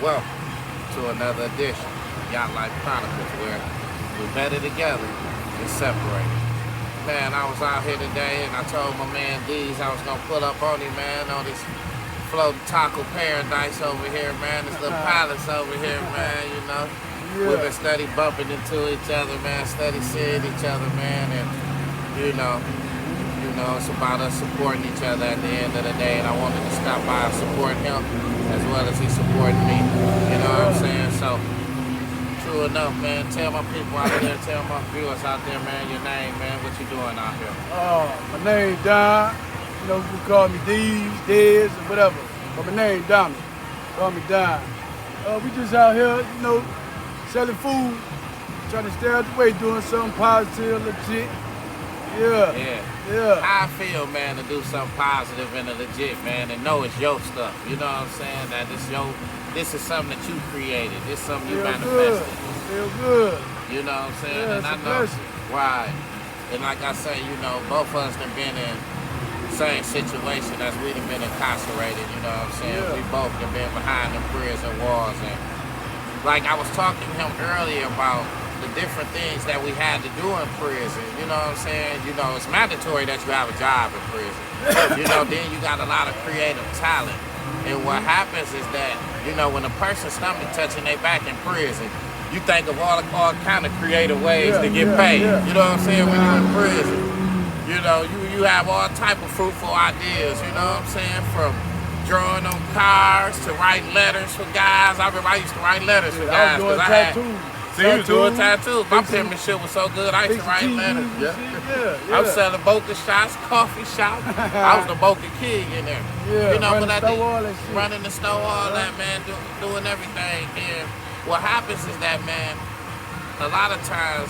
Welcome to another edition of YatlifeChronicles, where we're better together than separated. Man, I was out here today and I told my man Dez I was gonna pull up on him, man, on this floating taco paradise over here, man. This little palace over here, man, you know. Yeah. We've been steady bumping into each other, man, steady seeing each other, man, and you know, it's about us supporting each other at the end of the day, and I wanted to stop by and support him as well as he supporting me, you know what I'm saying? So, true enough, man, tell my people out there, tell my viewers out there, man, your name, man, what you doing out here? My name Don. You know, you call me Dez, or whatever. But my name Donald. Call me Don. We just out here, you know, selling food, trying to stay out the way, doing something positive, legit. Yeah. How I feel, man, to do something positive and legit, man, and know it's your stuff. You know what I'm saying? That this is something that you created. This is something you manifested. Feel good. You know what I'm saying? Yeah, and I know why. And like I say, you know, both of us have been in the same situation as we have been incarcerated. You know what I'm saying? Yeah. We both have been behind the prison walls, and like I was talking to him earlier about the different things that we had to do in prison, you know what I'm saying? You know, it's mandatory that you have a job in prison. You know, then you got a lot of creative talent. And what happens is that, you know, when a person's stomach touching their back in prison, you think of all kind of creative ways to get paid. You know what I'm saying? When you're in prison, you know, you have all type of fruitful ideas, you know what I'm saying? From drawing on cars to writing letters for guys. I remember I used to write letters for guys. I was doing tattoos. See, you was doing tattoos. My penmanship was so good, I used to write letters. I was selling Boca shots, coffee shop. I was the Boca King in there. Yeah, you know, running running the store, all that, man, doing everything. And what happens is that, man, a lot of times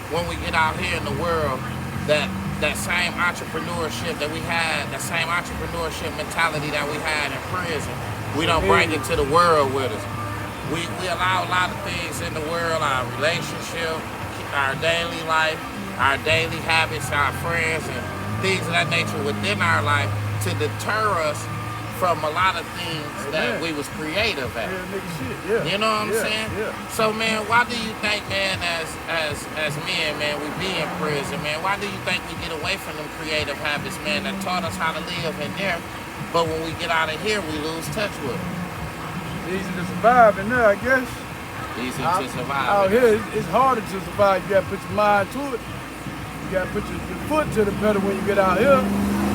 when we get out here in the world, that same entrepreneurship that we had, that same entrepreneurship mentality that we had in prison, we don't bring it to the world with us. We allow a lot of things in the world, our relationship, our daily life, our daily habits, our friends, and things of that nature within our life to deter us from a lot of things that we was creative at. You know what I'm saying? Yeah. So, man, why do you think, man, as men, man, we be in prison, man, why do you think we get away from them creative habits, man, that taught us how to live in there, but when we get out of here, we lose touch with them? Easy to survive in there, I guess. Easy to survive. Out here, it's harder to survive. You gotta put your mind to it. You gotta put your foot to the pedal when you get out here.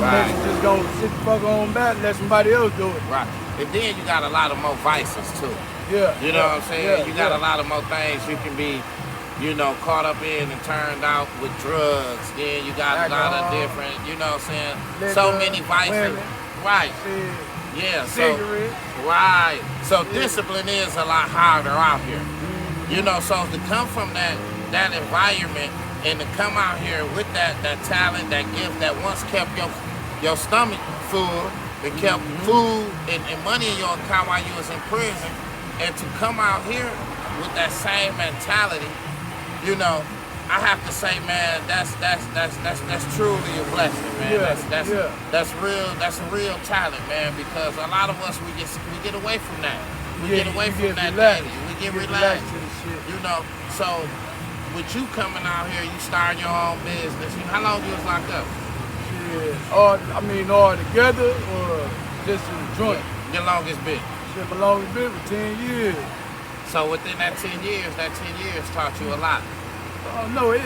Right. You just gonna sit the fuck on back and let somebody else do it. Right. And then you got a lot of more vices too. Yeah. You know what I'm saying? Yeah, you got a lot of more things you can be, you know, caught up in and turned out with drugs. Then you got a lot of different, you know what I'm saying? Liquor, so many vices. women, Right. shit, Yeah. cigarettes. Right. So discipline is a lot harder out here. You know, so to come from that environment and to come out here with that talent, that gift that once kept your stomach full, and kept food and money in your account while you was in prison, and to come out here with that same mentality, you know, I have to say, man, that's truly a blessing, man. That's a real talent, man, because a lot of us we get away from that. We get away from that daily. We get relaxed. You know, so with you coming out here, you start your own business. You know, how long you was locked up? Shit, all together or just in the joint? Your longest bit. Shit, my longest bit was 10 years. So within that 10 years taught you a lot. Oh no, it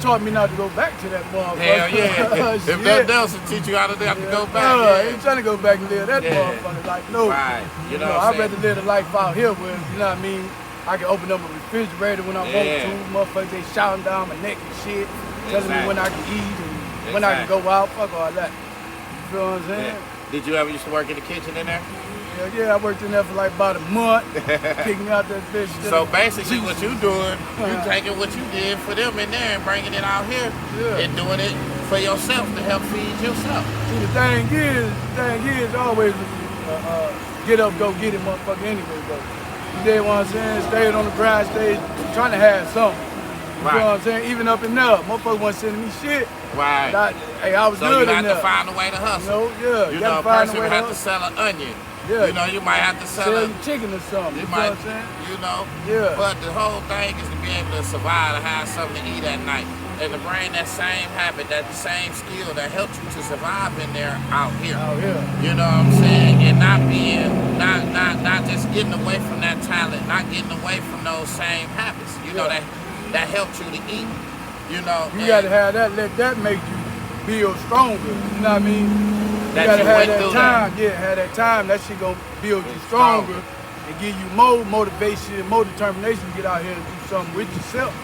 taught me not to go back to that motherfucker. Hell yeah. If nothing else will teach you how to go back. I ain't trying to go back and live that motherfucker. Like, no. Right. You know I'd rather live the life out here where, you know what I mean, I can open up a refrigerator when I want to. Motherfuckers, they shouting down my neck and shit, telling me when I can eat and when I can go out. Fuck all that. You feel what I'm saying? Yeah. Did you ever used to work in the kitchen in there? Yeah, I worked in there for like about a month, kicking out that bitch. So basically what you doing, you taking what you did for them in there and bringing it out here and doing it for yourself to help feed yourself. See, the thing is always get up, go get it, motherfucker, anyway, though. You dig what I'm saying? Stayed on the grind stage, trying to have something. You know what I'm saying? Even up in there, motherfucker wasn't sending me shit. Right. I was good in there. So you had to find a way to hustle. You know, you know, a person would have to sell an onion. Yeah. You know, you might have to sell Sell it. your chicken or something. You You know might, what I'm saying? you know. Yeah. But the whole thing is to be able to survive, to have something to eat at night, and to bring that same habit, that same skill that helps you to survive in there out here. Out here. You know what I'm saying? And not just getting away from that talent, not getting away from those same habits. You know, that helps you to eat. You know. You gotta have that. Let that make you build stronger. You know what I mean? You That gotta you have went that through time. Yeah, have that time. That shit gonna build you stronger and give you more motivation, more determination to get out here and do something with yourself.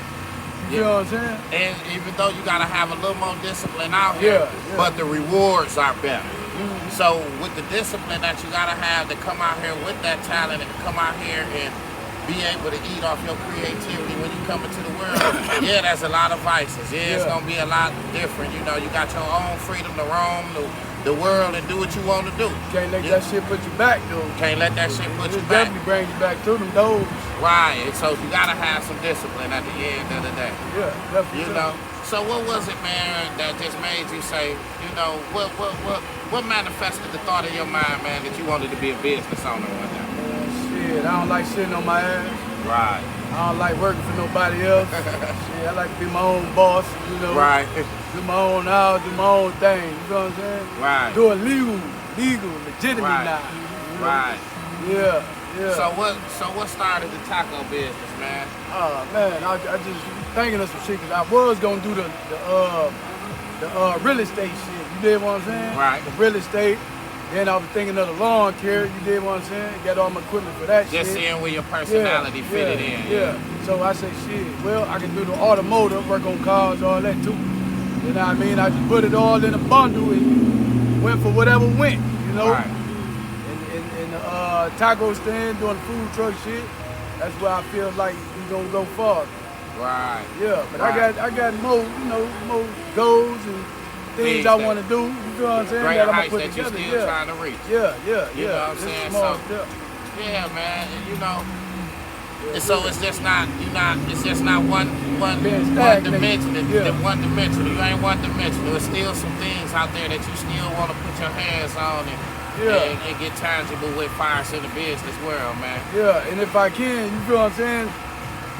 You know what I'm saying? And even though you gotta have a little more discipline out here, but the rewards are better. So with the discipline that you gotta have to come out here with that talent and come out here and be able to eat off your creativity when you come into the world, yeah, there's a lot of vices. Yeah, it's gonna be a lot different. You know, you got your own freedom to roam the world and do what you want to do. Can't let that shit put you back, though. Can't let that shit put you back. Definitely bring you back to them doors. Right, and so you gotta have some discipline at the end of the day. Yeah, definitely. You know. So what was it, man, that just made you say, you know, what manifested the thought in your mind, man, that you wanted to be a business owner one day? Shit, I don't like sitting on my ass. Right. I don't like working for nobody else. Shit, I like to be my own boss, you know. Right. Do my own house, do my own thing, you know what I'm saying? Right. Do it legal, legitimate now. You know? Right. Yeah. So what started the taco business, man? Man, I just thinking of some shit, cause I was gonna do the real estate shit. You did what I'm saying? Right. The real estate. Then I was thinking of the lawn care. You did what I'm saying? Got all my equipment for that shit. Just seeing where your personality fitted in. Yeah. So I say, shit. Well, I can do the automotive, work on cars, all that too. You know what I mean? I just put it all in a bundle and went for whatever went. You know. Right. And the taco stand, doing food truck shit. That's where I feel like we gonna go far. Right. Yeah, but I got more, you know, more goals and things I want to do. You know what I'm saying? Greater that I'm heights gonna put that you're together. still trying to reach. Yeah. You know what I'm saying? Small So, step. yeah, man. And you know, and so it's just not it's just not one dimensional. Yeah. One dimensional. You ain't one dimensional. There's still some things out there that you still want to put your hands on and get tangible with fires in the business world, man. Yeah, and if I can, you feel what I'm saying?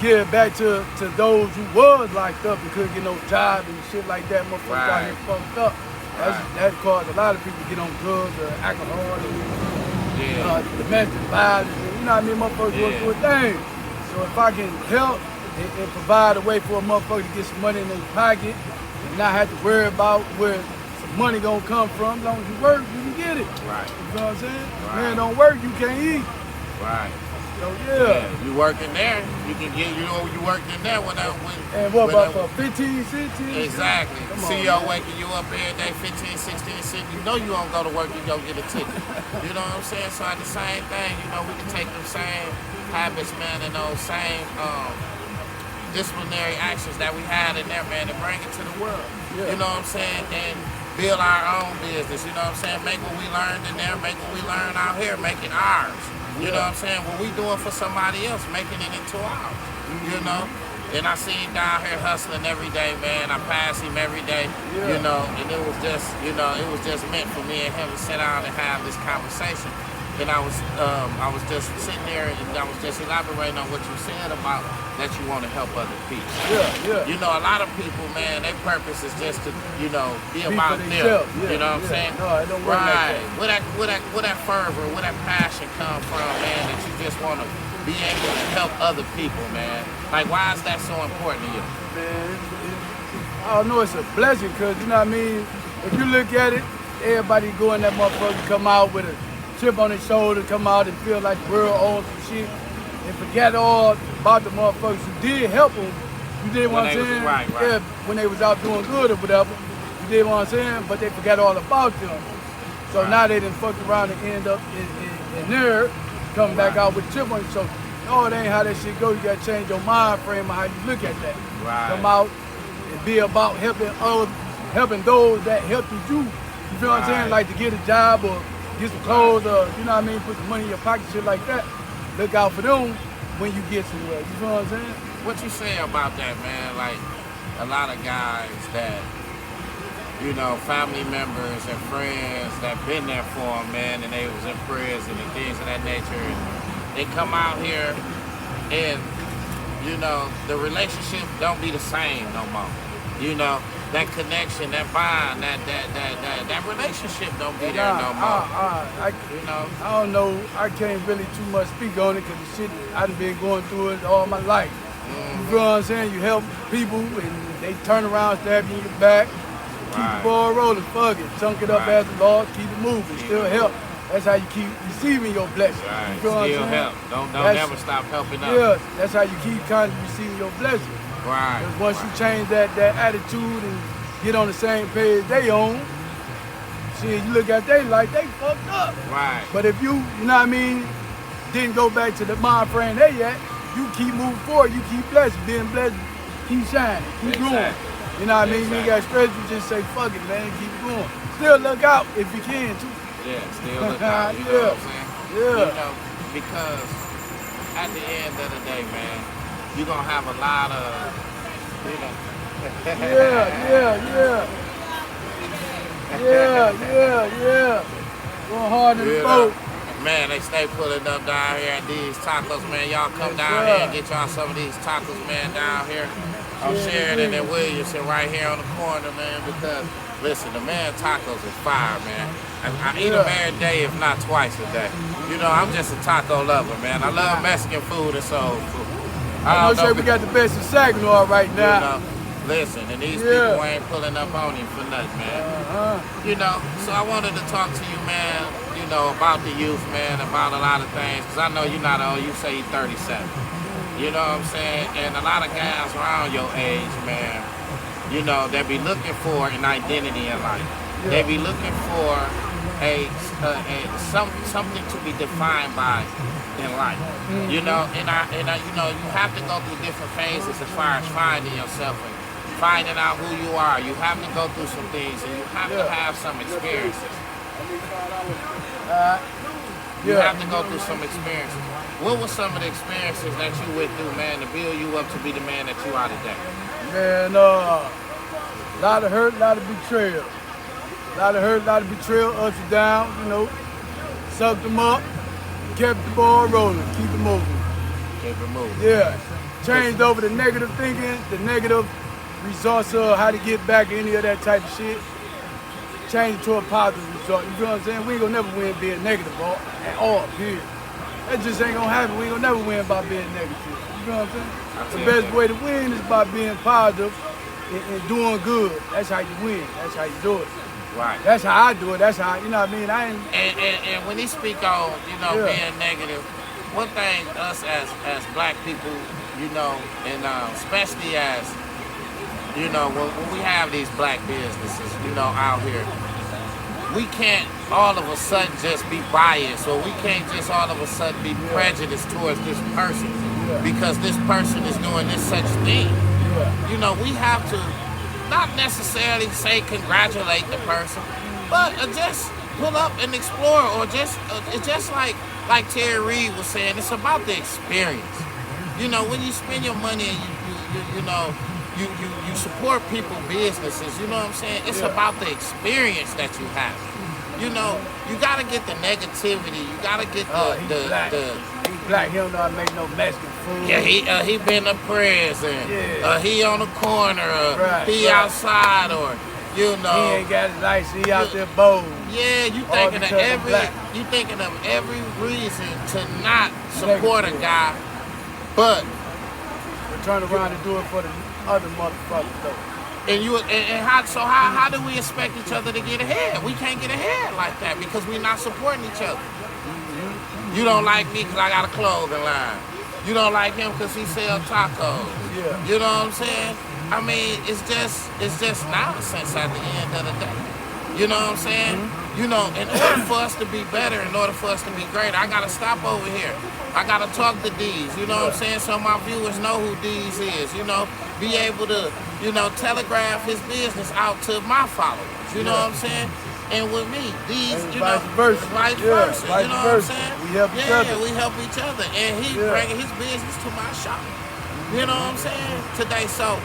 Give back to those who was locked up and couldn't get no job and shit like that. Motherfuckers out here fucked up. That caused a lot of people to get on drugs or alcohol and domestic violence. And, you know what I mean? Motherfuckers going through a thing. So if I can help and provide a way for a motherfucker to get some money in their pocket and not have to worry about where some money gonna come from, as long as you work, you can get it. Right. You know what I'm saying? Right. Man don't work, you can't eat. Right. So yeah. You working there, you can get, you know, you worked in there without. And what about for 15, 16? Exactly. CEO waking you up every day, 15, 16, 16. You know you don't go to work, you go get a ticket. You know what I'm saying? So at the same thing, you know, we can take them same habits, man, and those same disciplinary actions that we had in there, man, and bring it to the world. Yeah. You know what I'm saying? And build our own business. You know what I'm saying? Make what we learned in there, make what we learned out here, make it ours. You know what I'm saying? What we doing for somebody else, making it into ours. You know? And I see him down here hustling every day, man. I pass him every day, you know, and it was just, you know, it was just meant for me and him to sit down and have this conversation. And I was just sitting there and I was just elaborating on what you said about that you want to help other people. Yeah. You know, a lot of people, man, their purpose is just to, you know, be about them. You know what I'm saying? No, it don't work like that. Where that fervor, where that passion come from, man, that you just want to be able to help other people, man. Like, why is that so important to you? Man, I don't know, it's a blessing, because, you know what I mean, if you look at it, everybody go in that motherfucker, come out with a chip on his shoulder, come out and feel like the world owns some shit, and forget all about the motherfuckers who did help them. You did what I'm saying? Right. Yeah, when they was out doing good or whatever. You did what I'm saying? But they forgot all about them. So now they done fucked around and end up in there, coming back out with a chip on your shoulder. No, it ain't how that shit go. You gotta change your mind frame on how you look at that. Right. Come out and be about helping those that helped you. You feel what I'm saying? Like to get a job or get some clothes or, you know what I mean, put some money in your pocket, shit like that. Look out for them when you get somewhere. You feel what I'm saying? What you say about that, man? Like, a lot of guys that you know, family members and friends that been there for them, man, and they was in prison and things of that nature. And they come out here and, you know, the relationship don't be the same no more. You know, that connection, that bond, that relationship don't be there no more. You know, I don't know. I can't really too much speak on it because the shit I've been going through it all my life. You know what I'm saying? You help people and they turn around, stab you in your back, keep the ball rolling, fuck it, chunk it up as the law, keep it moving, still help. That's how you keep receiving your blessing. Right. You know what I'm Still saying? help. Don't never stop helping others. Yeah, that's how you keep kind of receiving your blessing. Right. Because once you change that attitude and get on the same page they on, shit, you look at they like they fucked up. Right. But if you know what I mean, didn't go back to the mind frame they at, you keep moving forward, you keep blessed, being blessed, keep shining, keep growing. You know what I mean? You ain't got stress, you just say, fuck it, man, keep it going. Still look out if you can, too. Yeah, still look out, you know what I'm saying? Yeah. You know, because at the end of the day, man, you're going to have a lot of, you know. Yeah. Going hard in the boat. Man, they stay pulling up down here at these tacos, man. Y'all come down here and get y'all some of these tacos, man, down here. I'm Sheridan and Williamson right here on the corner, man, because, listen, the man tacos is fire, man. I eat them every day, if not twice a day. You know, I'm just a taco lover, man. I love Mexican food and soul food. I'm sure we got the best in Saginaw right now. You know, listen, and these people ain't pulling up on him for nothing, man. You know, so I wanted to talk to you, man, you know, about the youth, man, about a lot of things, because I know you're not old, you say you're 37. You know what I'm saying? And a lot of guys around your age, man, you know, they be looking for an identity in life. They be looking for something to be defined by in life. You know, and I you know, you have to go through different phases as far as finding yourself and finding out who you are. You have to go through some things and you have to have some experiences. You have to go through some experiences. What were some of the experiences that you went through, man, to build you up to be the man that you are today? Man, a lot of hurt, a lot of betrayal. A lot of hurt, a lot of betrayal, ups and downs, you know. Sucked them up, kept the ball rolling, keep it moving. Keep it moving. Yeah. Changed over the negative thinking, the negative results of how to get back, any of that type of shit. Change it to a positive result. You know what I'm saying? We ain't gonna never win being negative at all, period. That just ain't gonna happen. We ain't gonna never win by being negative. You know what I'm saying? The best way to win is by being positive and doing good. That's how you win. That's how you do it. Right. That's how I do it. That's how, you know what I mean? And when he speak on, you know, being negative, one thing us as black people, you know, and especially as, you know, when we have these black businesses, you know, out here, we can't all of a sudden just be biased, or we can't just all of a sudden be prejudiced towards this person because this person is doing this such thing. You know, we have to not necessarily say congratulate the person, but just pull up and explore, or just it's just like Terry Reid was saying, it's about the experience. You know, when you spend your money and you know, you support people, businesses, you know what I'm saying? It's about the experience that you have. You know, you gotta get the negativity, you gotta get He's black, he don't know how to make no Mexican food. Yeah, he been to prison. He on the corner, he outside, or you know. He ain't got his license, he out there bowling. Yeah, you thinking of every reason to not support a guy, but turn around and do it for the other motherfuckers though. How do we expect each other to get ahead? We can't get ahead like that because we're not supporting each other. You don't like me because I got a clothing line. You don't like him because he sells tacos. You know what I'm saying? I mean, it's just nonsense at the end of the day. You know what I'm saying? You know, in order for us to be better, in order for us to be great, I gotta stop over here. I gotta talk to Dez, you know what I'm saying? So my viewers know who Dez is, you know, be able to, you know, telegraph his business out to my followers, you know what I'm saying? And with me, Dez, you know, vice versa, you know what I'm saying? We help each other. Yeah, we help each other. And he bringing his business to my shop. You know what I'm saying? Today, so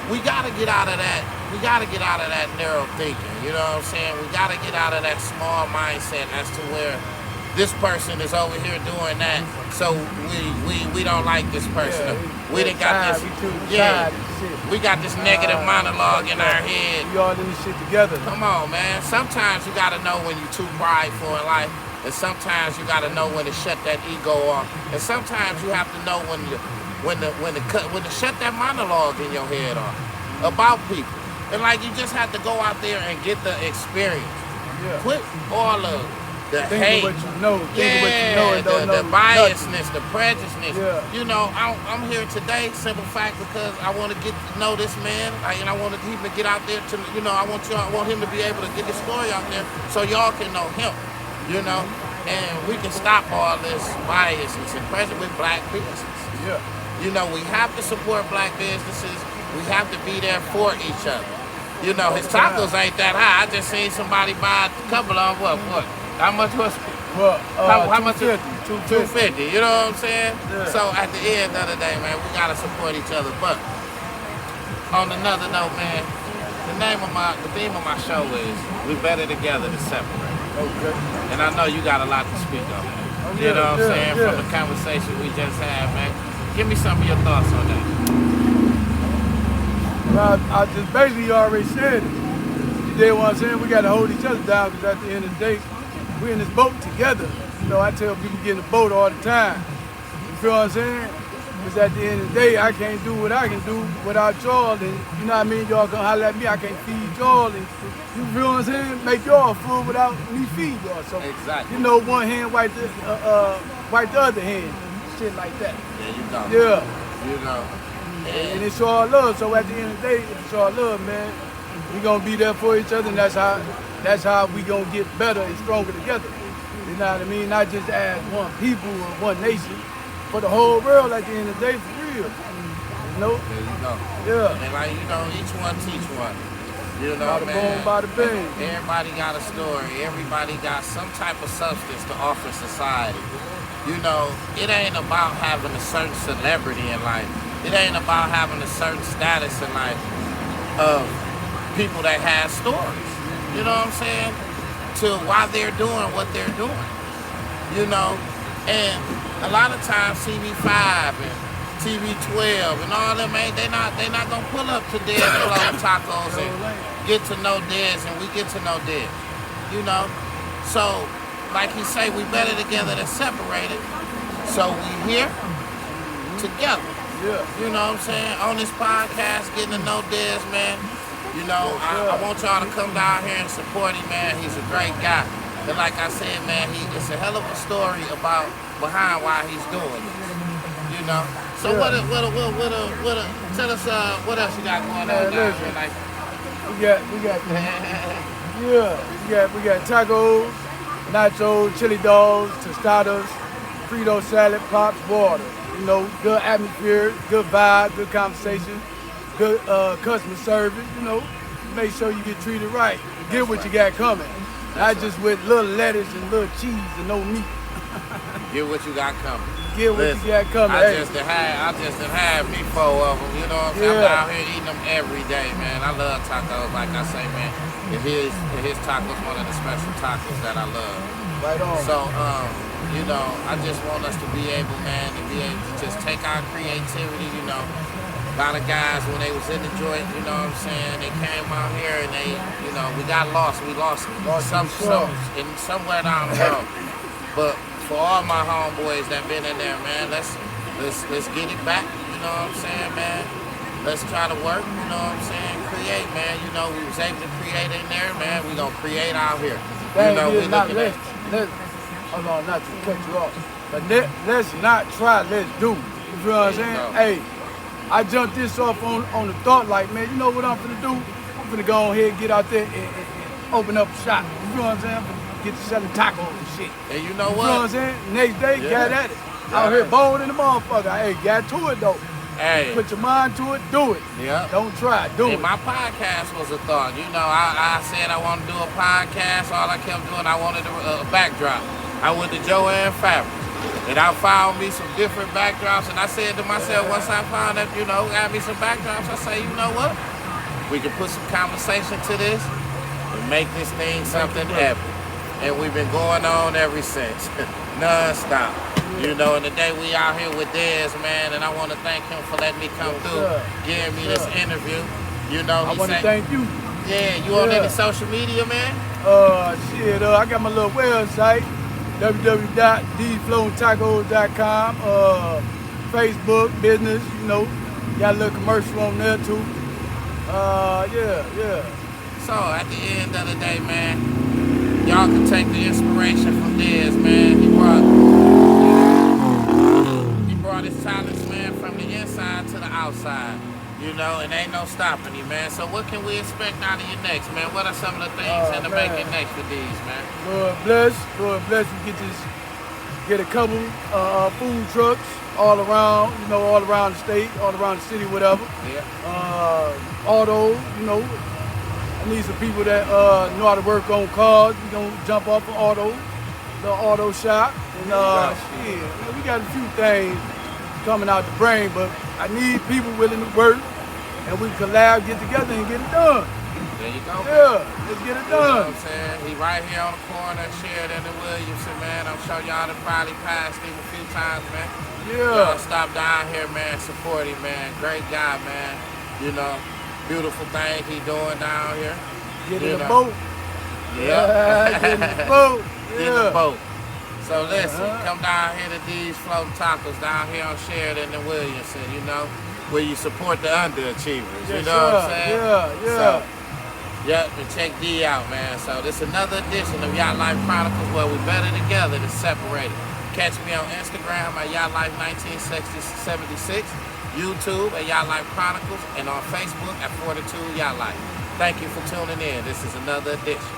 we gotta get out of that. We gotta get out of that narrow thinking. You know what I'm saying? We gotta get out of that small mindset as to where this person is over here doing that, so we don't like this person. We done got this. We got this negative monologue in our head. We all in this shit together. Come on, man. Sometimes you gotta know when you're too prideful in life, and sometimes you gotta know when to shut that ego off, and sometimes you have to know when to shut that monologue in your head off about people. And like you just have to go out there and get the experience. Yeah. Quit all of the think hate. of what you know. Think of what you know and don't know the biasness, nothing. the prejudice. Yeah. You know, I'm here today, simple fact, because I want to get to know this man, and I want him to get out there to, you know, I want him to be able to get his story out there so y'all can know him, you know, and we can stop all this biasness and prejudice with black businesses. Yeah. You know, we have to support black businesses. We have to be there for each other. You know, his tacos ain't that high. I just seen somebody buy a couple of them. What? How much was it? Well, how much? 250. $250. You know what I'm saying? Yeah. So at the end of the day, man, we gotta support each other. But on another note, man, the theme of my show is "We Better Together Than Separate." Okay. And I know you got a lot to speak on that. You know what I'm saying? From the conversation we just had, man. Give me some of your thoughts on that. Well, I just basically already said it. You did what I'm saying? We got to hold each other down because at the end of the day, we're in this boat together. You know, I tell people get in the boat all the time. You feel what I'm saying? Because at the end of the day, I can't do what I can do without y'all. And you know what I mean? Y'all gonna holler at me, I can't feed y'all. And you feel what I'm saying? Make y'all full without me feed y'all. So, exactly. You know, one hand wipe the other hand. Shit like that. There you go. Yeah. You know. And it's all love. So at the end of the day, it's all love, man. We gonna be there for each other, and that's how we gonna get better and stronger together. You know what I mean? Not just as one people or one nation, but the whole world at the end of the day, for real. You know? There you go. Yeah. And like, you know, each one teach one. You know, Bada man. boom, bada bing. Everybody got a story. Everybody got some type of substance to offer society. You know, it ain't about having a certain celebrity in life. It ain't about having a certain status in life of people that have stories. You know what I'm saying? To why they're doing what they're doing. You know? And a lot of times TV5 and TV12 and all them, man, they not gonna pull up to Dez Floating Tacos and get to know Dez, and we get to know Dez. You know? So, like he say, we better together than separated. So we here together. Yeah. You know what I'm saying? On this podcast, getting to know Dez, man. You know, I want y'all to come down here and support him, man. He's a great guy. And like I said, man, it's a hell of a story behind why he's doing this. You know? So tell us what else you got going on down here? Like, we got tacos, nachos, chili dogs, tostadas, Frito salad, pops, water. You know, good atmosphere, good vibe, good conversation, good customer service. You know, make sure you get treated right. Get what you got coming. Not just with little lettuce and little cheese and no meat. Get what you got coming. Get what you got coming. I just done had me 4 of them. You know what I'm saying? I'm out here eating them every day, man. I love tacos, like I say, man. And his tacos one of the special tacos that I love. Right on. So, you know, I just want us to be able, man, to be able to just take our creativity, you know. A lot of guys, when they was in the joint, you know what I'm saying, they came out here and they, you know, we got lost. We lost somewhere down the road. But for all my homeboys that been in there, man, let's get it back, you know what I'm saying, man. Let's try to work, you know what I'm saying, create, man. You know, we was able to create in there, man. We gonna create out here. You know, we looking at. Hold on, not to cut you off, but let's not try, let's do. You feel what I'm saying? Hey, I jumped this off on the thought like, man, you know what I'm finna do? I'm finna go ahead and get out there and open up a shop. You feel what I'm saying? I'm finna get to selling tacos and shit. And you know what? You know what I'm saying? Next day, got at it. Out here bold in the motherfucker. Hey, got to it though. Hey. Put your mind to it, do it. Yeah. Don't try, do it. My podcast was a thought. You know, I said I wanted to do a podcast. All I kept doing, I wanted a backdrop. I went to Joanne Fabrics, and I found me some different backdrops, and I said to myself, once I found that, you know, got me some backdrops, I say, you know what? we can put some conversation to this and make this thing something epic. And we've been going on ever since, non-stop. You know, and today we out here with Dez, man, and I want to thank him for letting me come through, giving me this interview. You know, I want to thank you. Yeah, you on any social media, man? Shit, I got my little website, www.dezfloatingtacos.com. Facebook, business, you know, got a little commercial on there too. Yeah. So at the end of the day, man, y'all can take the inspiration from Dez, man. He brought his talents, man, from the inside to the outside. You know, and ain't no stopping you, man. So what can we expect out of you next, man? What are some of the things in the making next for these, man? Lord bless. We get a couple food trucks all around, you know, all around the state, all around the city, whatever. Yeah. Auto, you know. I need some people that know how to work on cars. We gonna jump off an the auto shop. And shit, man, we got a few things coming out the brain, but I need people willing to work, and we collab, get together, and get it done. There you go. Yeah, let's get it done. You know what I'm saying? He right here on the corner, Sheridan and Williamson, man. I'm sure y'all done probably passed him a few times, man. Yeah. Y'all stop down here, man, support him, man. Great guy, man. You know, beautiful thing he doing down here. Get in the boat. Yeah. Get in the boat. Get in the boat. So listen, come down here to Dez Floating Tacos down here on Sheridan and Williamson, you know, where you support the underachievers, you know what I'm saying? Yeah. So, and check D out, man. So this is another edition of Yacht Life Chronicles where we better together than separated. Catch me on Instagram at YatlifeChronicles, YouTube at Yacht Life Chronicles, and on Facebook at 42 Yacht Life. Thank you for tuning in. This is another edition.